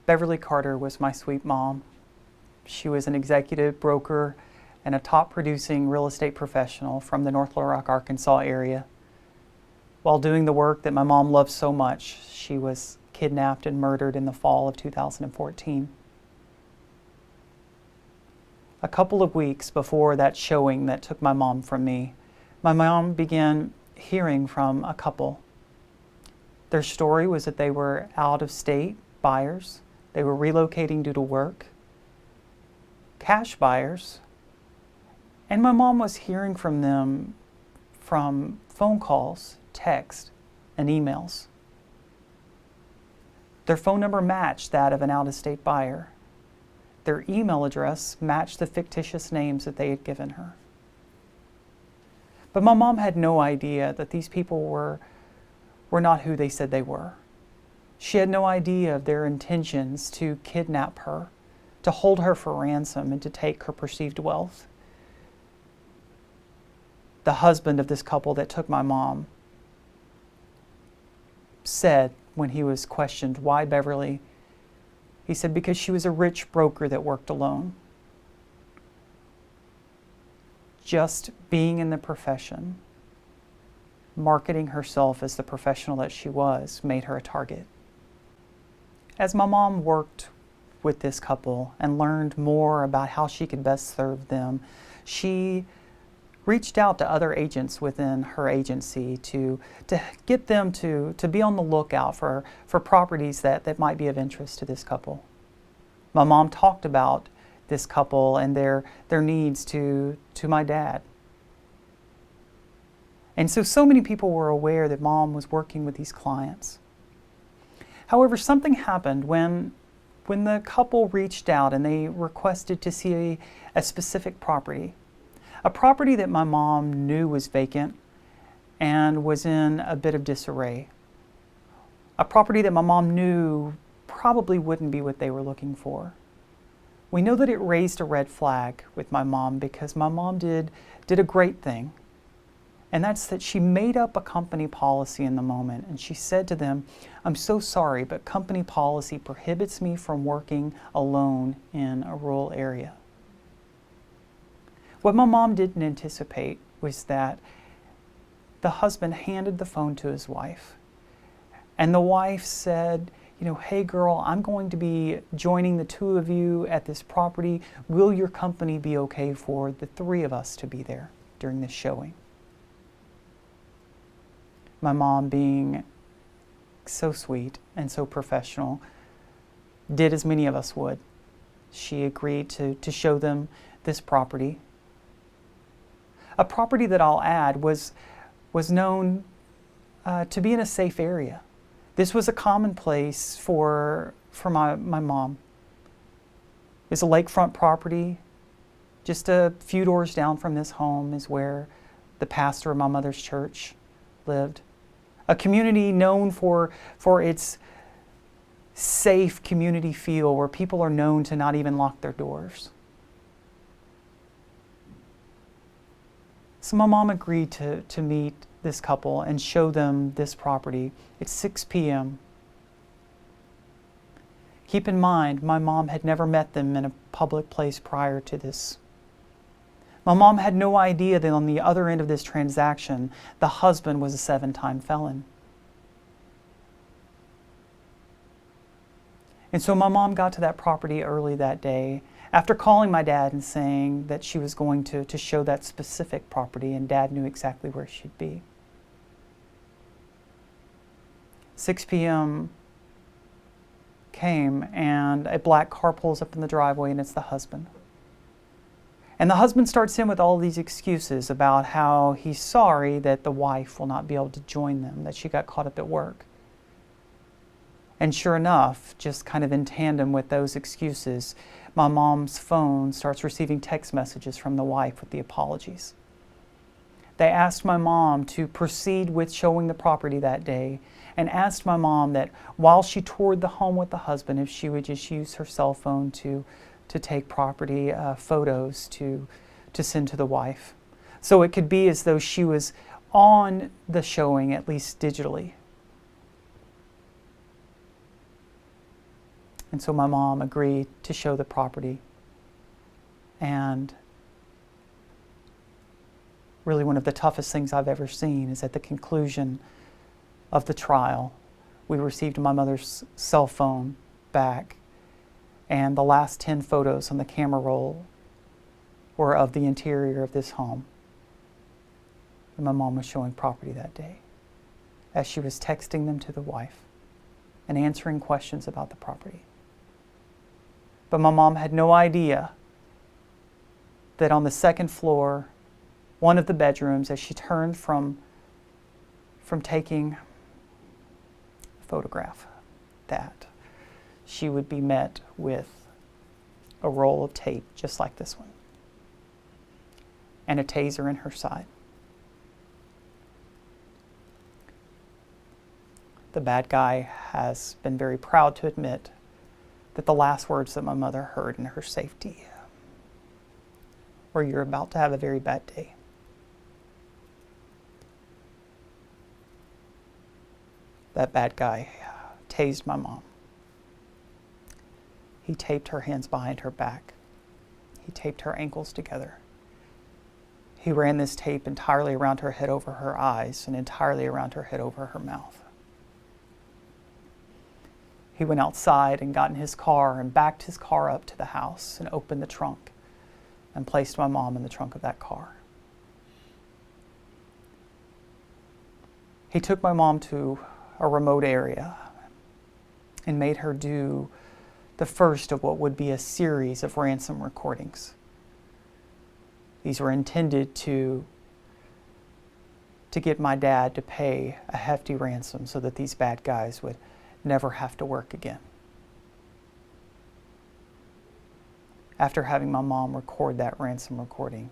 Beverly Carter was my sweet mom. She was an executive broker and a top producing real estate professional from the North Little Rock, Arkansas area. While doing the work that my mom loved so much, she was kidnapped and murdered in the fall of 2014. A couple of weeks before that showing that took my mom from me, my mom began hearing from a couple. Their story was that they were out-of-state buyers. They were relocating due to work, cash buyers, and my mom was hearing from them from phone calls, text, and emails. Their phone number matched that of an out-of-state buyer. Their email address matched the fictitious names that they had given her. But my mom had no idea that these people were not who they said they were. She had no idea of their intentions to kidnap her, to hold her for ransom, and to take her perceived wealth. The husband of this couple that took my mom said when he was questioned, "Why Beverly?" He said, "Because she was a rich broker that worked alone." Just being in the profession, marketing herself as the professional that she was, made her a target. As my mom worked with this couple and learned more about how she could best serve them, she reached out to other agents within her agency to get them to be on the lookout for properties that might be of interest to this couple. My mom talked about this couple and their needs to my dad. And so many people were aware that Mom was working with these clients. However, something happened when the couple reached out and they requested to see a specific property. A property that my mom knew was vacant and was in a bit of disarray. A property that my mom knew probably wouldn't be what they were looking for. We know that it raised a red flag with my mom because my mom did a great thing. And that's that she made up a company policy in the moment, and she said to them, "I'm so sorry, but company policy prohibits me from working alone in a rural area." What my mom didn't anticipate was that the husband handed the phone to his wife, and the wife said, "Hey girl, I'm going to be joining the two of you at this property. Will your company be okay for the three of us to be there during this showing?" My mom, being so sweet and so professional, did as many of us would. She agreed to show them this property. A property that, I'll add, was known to be in a safe area. This was a common place for my mom. It's a lakefront property. Just a few doors down from this home is where the pastor of my mother's church lived. A community known for its safe community feel, where people are known to not even lock their doors. So my mom agreed to meet this couple and show them this property. It's 6 p.m. Keep in mind, my mom had never met them in a public place prior to this. My mom had no idea that on the other end of this transaction, the husband was a 7-time felon. And so my mom got to that property early that day, after calling my dad and saying that she was going to show that specific property, and Dad knew exactly where she'd be. 6 p.m. came, and a black car pulls up in the driveway, and it's the husband. And the husband starts in with all these excuses about how he's sorry that the wife will not be able to join them, that she got caught up at work. And sure enough, just kind of in tandem with those excuses, my mom's phone starts receiving text messages from the wife with the apologies. They asked my mom to proceed with showing the property that day, and asked my mom that while she toured the home with the husband, if she would just use her cell phone to take property photos to send to the wife. So it could be as though she was on the showing, at least digitally. And so my mom agreed to show the property. And really one of the toughest things I've ever seen is at the conclusion of the trial, we received my mother's cell phone back, and the last 10 photos on the camera roll were of the interior of this home. And my mom was showing property that day as she was texting them to the wife and answering questions about the property. But my mom had no idea that on the second floor, one of the bedrooms, as she turned from taking a photograph, that she would be met with a roll of tape just like this one and a taser in her side. The bad guy has been very proud to admit that the last words that my mother heard in her safety were, "You're about to have a very bad day." That bad guy tased my mom. He taped her hands behind her back. He taped her ankles together. He ran this tape entirely around her head over her eyes and entirely around her head over her mouth. He went outside and got in his car and backed his car up to the house and opened the trunk and placed my mom in the trunk of that car. He took my mom to a remote area and made her do the first of what would be a series of ransom recordings. These were intended to get my dad to pay a hefty ransom so that these bad guys would never have to work again. After having my mom record that ransom recording,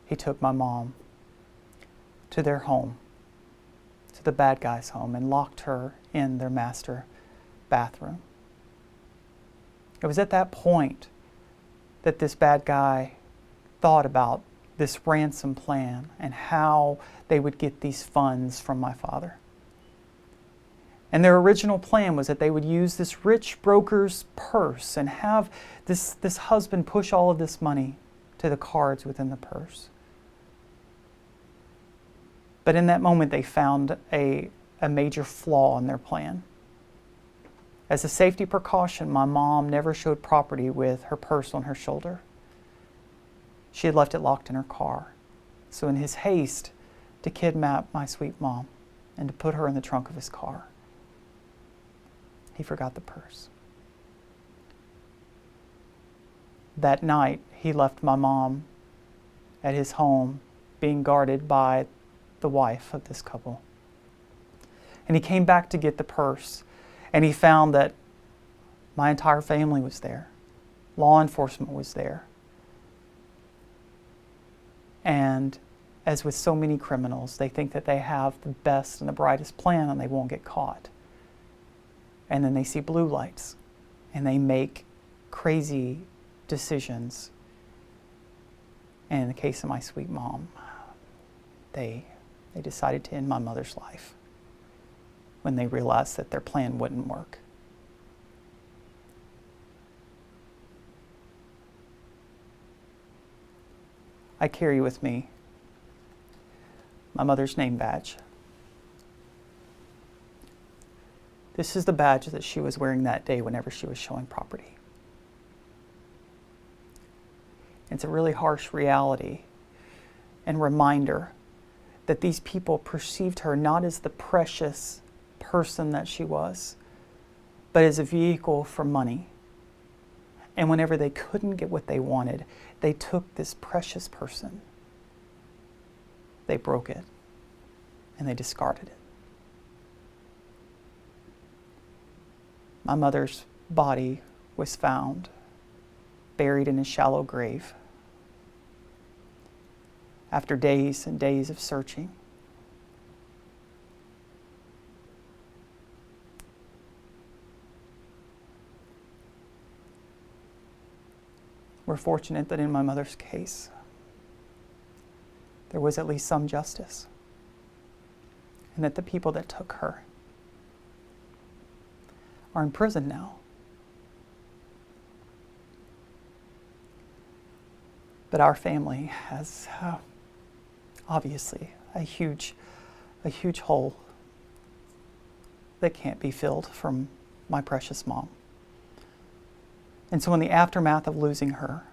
he took my mom to their home, to the bad guy's home, and locked her in their master bathroom. It was at that point that this bad guy thought about this ransom plan and how they would get these funds from my father. And their original plan was that they would use this rich broker's purse and have this husband push all of this money to the cards within the purse. But in that moment, they found a major flaw in their plan. As a safety precaution, my mom never showed property with her purse on her shoulder. She had left it locked in her car. So in his haste to kidnap my sweet mom and to put her in the trunk of his car, he forgot the purse. That night, he left my mom at his home being guarded by the wife of this couple. And he came back to get the purse, and he found that my entire family was there. Law enforcement was there. And as with so many criminals, they think that they have the best and the brightest plan and they won't get caught. And then they see blue lights and they make crazy decisions. And in the case of my sweet mom, they decided to end my mother's life when they realized that their plan wouldn't work. I carry with me my mother's name badge. This is the badge that she was wearing that day whenever she was showing property. It's a really harsh reality and reminder that these people perceived her not as the precious person that she was, but as a vehicle for money. And whenever they couldn't get what they wanted, they took this precious person, they broke it, and they discarded it. My mother's body was found buried in a shallow grave. After days and days of searching, we're fortunate that in my mother's case, there was at least some justice, and that the people that took her are in prison now But our family has obviously a huge hole that can't be filled from my precious mom. And so in the aftermath of losing her,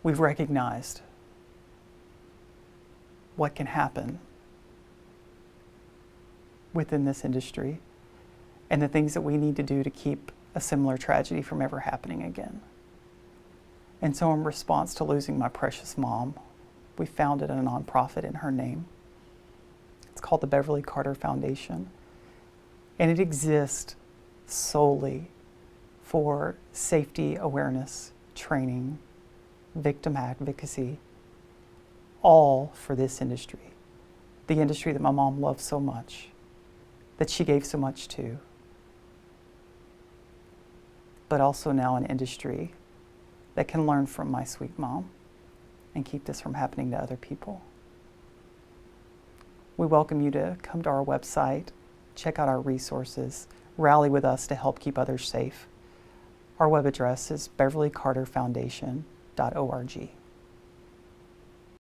we've recognized what can happen within this industry and the things that we need to do to keep a similar tragedy from ever happening again. And so in response to losing my precious mom, we founded a nonprofit in her name. It's called the Beverly Carter Foundation. And it exists solely for safety awareness, training, victim advocacy, all for this industry. The industry that my mom loved so much, that she gave so much to, but also now an industry that can learn from my sweet mom and keep this from happening to other people. We welcome you to come to our website, check out our resources, rally with us to help keep others safe. Our web address is beverlycarterfoundation.org.